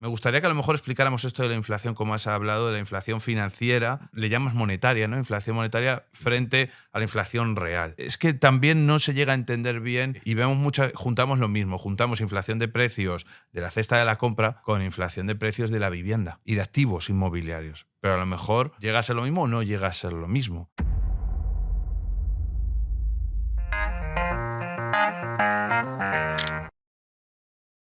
Me gustaría que a lo mejor explicáramos esto de la inflación, como has hablado, de la inflación financiera, le llamas monetaria, ¿no? Inflación monetaria frente a la inflación real. Es que también no se llega a entender bien y vemos juntamos lo mismo, juntamos inflación de precios de la cesta de la compra con inflación de precios de la vivienda y de activos inmobiliarios. Pero a lo mejor llega a ser lo mismo o no llega a ser lo mismo.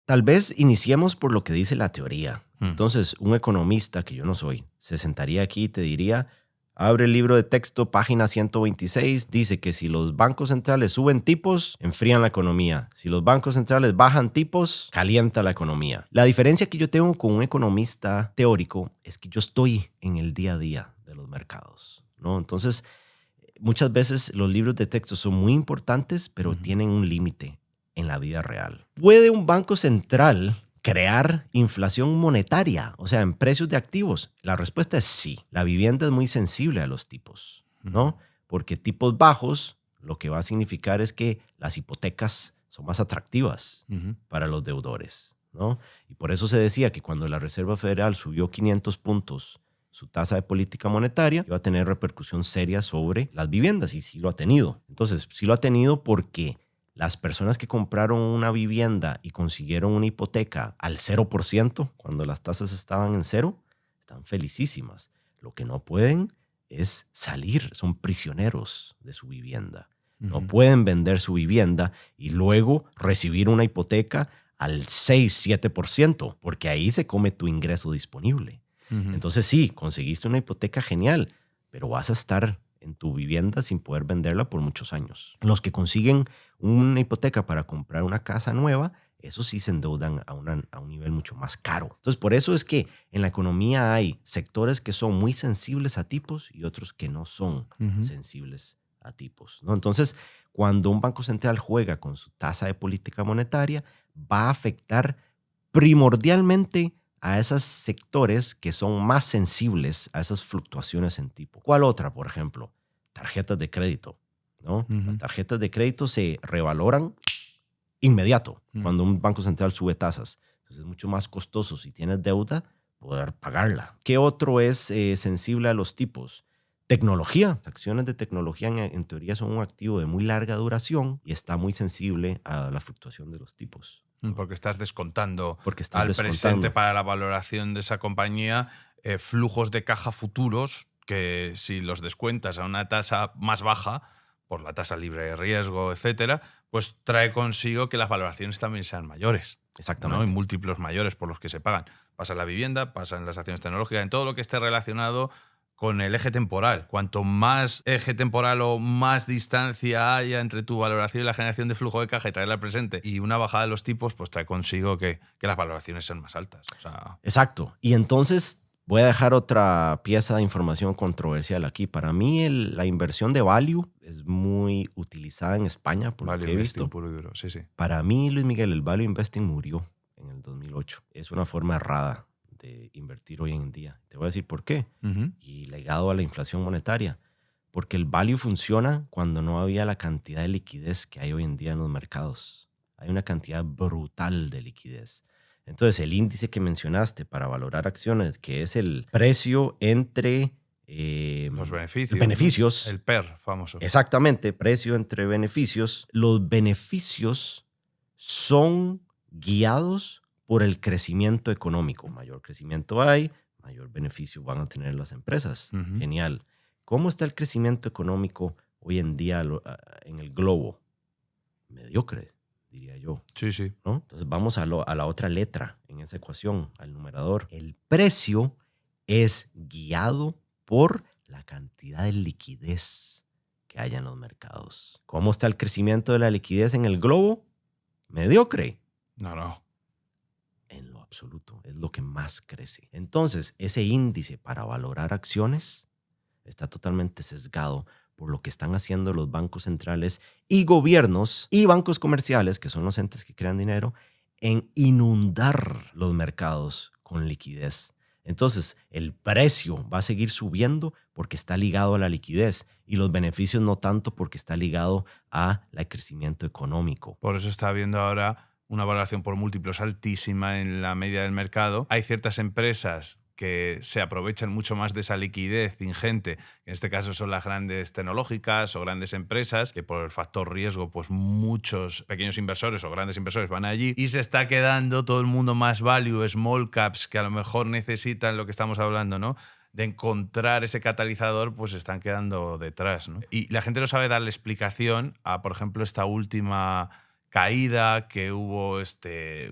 Tal vez iniciemos por lo que dice la teoría. Hmm. Entonces, un economista, que yo no soy, se sentaría aquí y te diría, abre el libro de texto, página 126, dice que si los bancos centrales suben tipos, enfrían la economía. Si los bancos centrales bajan tipos, calienta la economía. La diferencia que yo tengo con un economista teórico es que yo estoy en el día a día de los mercados, ¿no? Entonces, muchas veces los libros de texto son muy importantes, pero tienen un límite en la vida real. ¿Puede un banco central crear inflación monetaria, o sea, en precios de activos? La respuesta es sí. La vivienda es muy sensible a los tipos, ¿no? Porque tipos bajos lo que va a significar es que las hipotecas son más atractivas para los deudores, ¿no? Y por eso se decía que cuando la Reserva Federal subió 500 puntos su tasa de política monetaria, iba a tener repercusión seria sobre las viviendas, y sí lo ha tenido. Entonces, sí lo ha tenido porque las personas que compraron una vivienda y consiguieron una hipoteca al 0%, cuando las tasas estaban en cero, están felicísimas. Lo que no pueden es salir, son prisioneros de su vivienda. No pueden vender su vivienda y luego recibir una hipoteca al 6-7%, porque ahí se come tu ingreso disponible. Entonces sí, conseguiste una hipoteca genial, pero vas a estar en tu vivienda sin poder venderla por muchos años. Los que consiguen una hipoteca para comprar una casa nueva, esos sí se endeudan a un nivel mucho más caro. Entonces, por eso es que en la economía hay sectores que son muy sensibles a tipos y otros que no son sensibles a tipos, ¿no? Entonces, cuando un banco central juega con su tasa de política monetaria, va a afectar primordialmente a esos sectores que son más sensibles a esas fluctuaciones en tipo. ¿Cuál otra, por ejemplo? Tarjetas de crédito, ¿no? Las tarjetas de crédito se revaloran inmediato cuando un banco central sube tasas. Entonces es mucho más costoso, si tienes deuda, poder pagarla. ¿Qué otro es sensible a los tipos? Tecnología. Acciones de tecnología en teoría son un activo de muy larga duración y está muy sensible a la fluctuación de los tipos. Porque estás descontando Porque presente para la valoración de esa compañía flujos de caja futuros que si los descuentas a una tasa más baja, por la tasa libre de riesgo, etcétera, pues trae consigo que las valoraciones también sean mayores. Exactamente. ¿No? Y múltiplos mayores por los que se pagan. Pasa en la vivienda, pasa en las acciones tecnológicas, en todo lo que esté relacionado con el eje temporal. Cuanto más eje temporal o más distancia haya entre tu valoración y la generación de flujo de caja y traerla al presente y una bajada de los tipos, pues trae consigo que las valoraciones sean más altas. O sea, exacto. Y entonces voy a dejar otra pieza de información controversial aquí. Para mí la inversión de value es muy utilizada en España, por value lo que he investing visto. puro y duro, sí, sí. Para mí, Luis Miguel, el value investing murió en el 2008. Es una forma errada de invertir hoy en día. Te voy a decir por qué. Y ligado a la inflación monetaria. Porque el value funciona cuando no había la cantidad de liquidez que hay hoy en día en los mercados. Hay una cantidad brutal de liquidez. Entonces, el índice que mencionaste para valorar acciones, que es el precio entre los beneficios. beneficios. ¿No? El PER famoso. Exactamente, precio entre beneficios. Los beneficios son guiados por el crecimiento económico. Mayor crecimiento hay, mayor beneficio van a tener las empresas. Genial. ¿Cómo está el crecimiento económico hoy en día en el globo? Mediocre, diría yo. Sí, sí. ¿No? Entonces vamos a la otra letra en esa ecuación, al numerador. El precio es guiado por la cantidad de liquidez que haya en los mercados. ¿Cómo está el crecimiento de la liquidez en el globo? Mediocre. No. En lo absoluto, es lo que más crece. Entonces, ese índice para valorar acciones está totalmente sesgado por lo que están haciendo los bancos centrales y gobiernos y bancos comerciales, que son los entes que crean dinero, en inundar los mercados con liquidez. Entonces, el precio va a seguir subiendo porque está ligado a la liquidez y los beneficios no tanto porque está ligado al crecimiento económico. Por eso está habiendo ahora una valoración por múltiplos altísima en la media del mercado. Hay ciertas empresas que se aprovechan mucho más de esa liquidez ingente, en este caso son las grandes tecnológicas o grandes empresas, que por el factor riesgo, pues muchos pequeños inversores o grandes inversores van allí y se está quedando todo el mundo más value, small caps, que a lo mejor necesitan lo que estamos hablando, ¿no?, de encontrar ese catalizador, pues están quedando detrás, ¿no? Y la gente no sabe darle explicación a, por ejemplo, esta última caída que hubo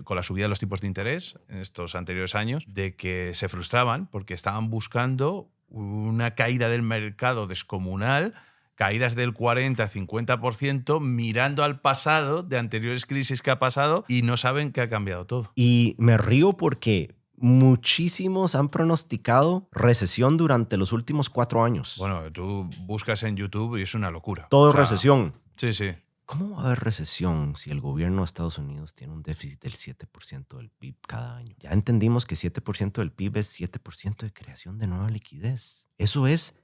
con la subida de los tipos de interés en estos anteriores años, de que se frustraban porque estaban buscando una caída del mercado descomunal, caídas del 40-50%, mirando al pasado de anteriores crisis que ha pasado y no saben que ha cambiado todo. Y me río porque muchísimos han pronosticado recesión durante los últimos 4 años. Bueno, tú buscas en YouTube y es una locura. Todo recesión. Sí, sí. ¿Cómo va a haber recesión si el gobierno de Estados Unidos tiene un déficit del 7% del PIB cada año? Ya entendimos que 7% del PIB es 7% de creación de nueva liquidez. Eso es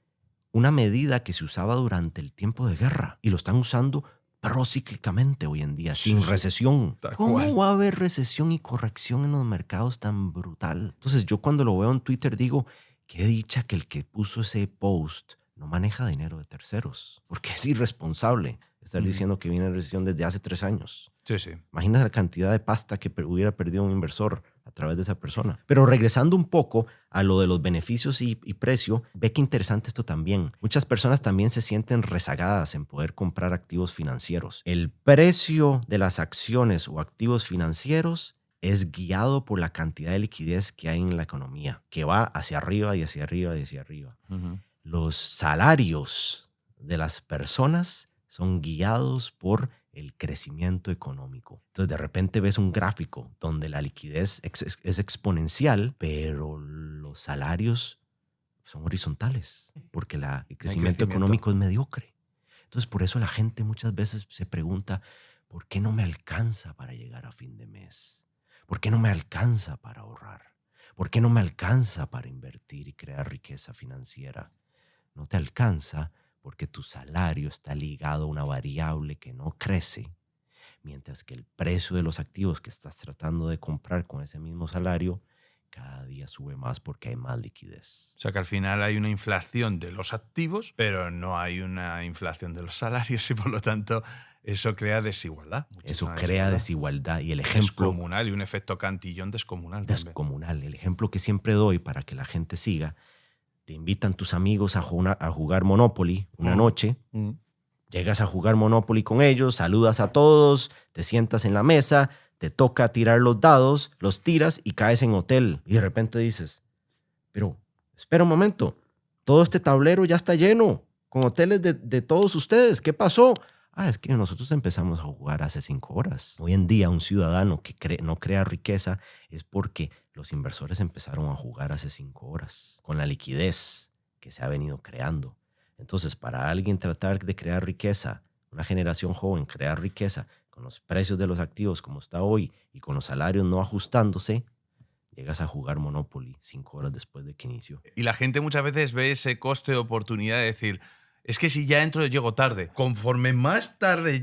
una medida que se usaba durante el tiempo de guerra y lo están usando procíclicamente hoy en día, sin recesión. ¿Cómo va a haber recesión y corrección en los mercados tan brutal? Entonces yo cuando lo veo en Twitter digo, qué dicha que el que puso ese post no maneja dinero de terceros, porque es irresponsable estar diciendo que viene recesión desde hace 3 años. Sí, sí. Imagina la cantidad de pasta que hubiera perdido un inversor a través de esa persona. Pero regresando un poco a lo de los beneficios y precio, ve qué interesante esto también. Muchas personas también se sienten rezagadas en poder comprar activos financieros. El precio de las acciones o activos financieros es guiado por la cantidad de liquidez que hay en la economía, que va hacia arriba y hacia arriba y hacia arriba. Los salarios de las personas son guiados por el crecimiento económico. Entonces, de repente ves un gráfico donde la liquidez es exponencial, pero los salarios son horizontales, porque el crecimiento económico es mediocre. Entonces, por eso la gente muchas veces se pregunta, ¿por qué no me alcanza para llegar a fin de mes? ¿Por qué no me alcanza para ahorrar? ¿Por qué no me alcanza para invertir y crear riqueza financiera? No te alcanza porque tu salario está ligado a una variable que no crece, mientras que el precio de los activos que estás tratando de comprar con ese mismo salario cada día sube más porque hay más liquidez. O sea que al final hay una inflación de los activos, pero no hay una inflación de los salarios y por lo tanto eso crea desigualdad. Eso crea desigualdad y el ejemplo... Descomunal y un efecto cantillón descomunal. Descomunal. El ejemplo que siempre doy para que la gente siga: te invitan tus amigos a jugar Monopoly una noche. Llegas a jugar Monopoly con ellos, saludas a todos, te sientas en la mesa, te toca tirar los dados, los tiras y caes en hotel. Y de repente dices, pero espera un momento, todo este tablero ya está lleno con hoteles de todos ustedes. ¿Qué pasó? Es que nosotros empezamos a jugar hace 5 horas. Hoy en día un ciudadano que no crea riqueza es porque los inversores empezaron a jugar hace 5 horas con la liquidez que se ha venido creando. Entonces, para alguien tratar de crear riqueza, una generación joven crear riqueza con los precios de los activos como está hoy y con los salarios no ajustándose, llegas a jugar Monopoly 5 horas después de que inició. Y la gente muchas veces ve ese coste de oportunidad de decir, es que si ya entro, llego tarde. Conforme más tarde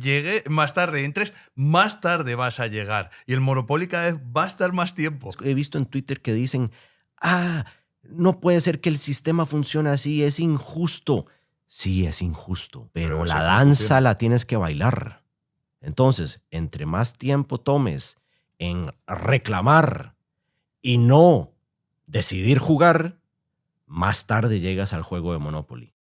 entres, más tarde vas a llegar. Y el Monopoly cada vez va a estar más tiempo. He visto en Twitter que dicen, no puede ser que el sistema funcione así, es injusto. Sí, es injusto, pero la danza la tienes que bailar. Entonces, entre más tiempo tomes en reclamar y no decidir jugar, más tarde llegas al juego de Monopoly.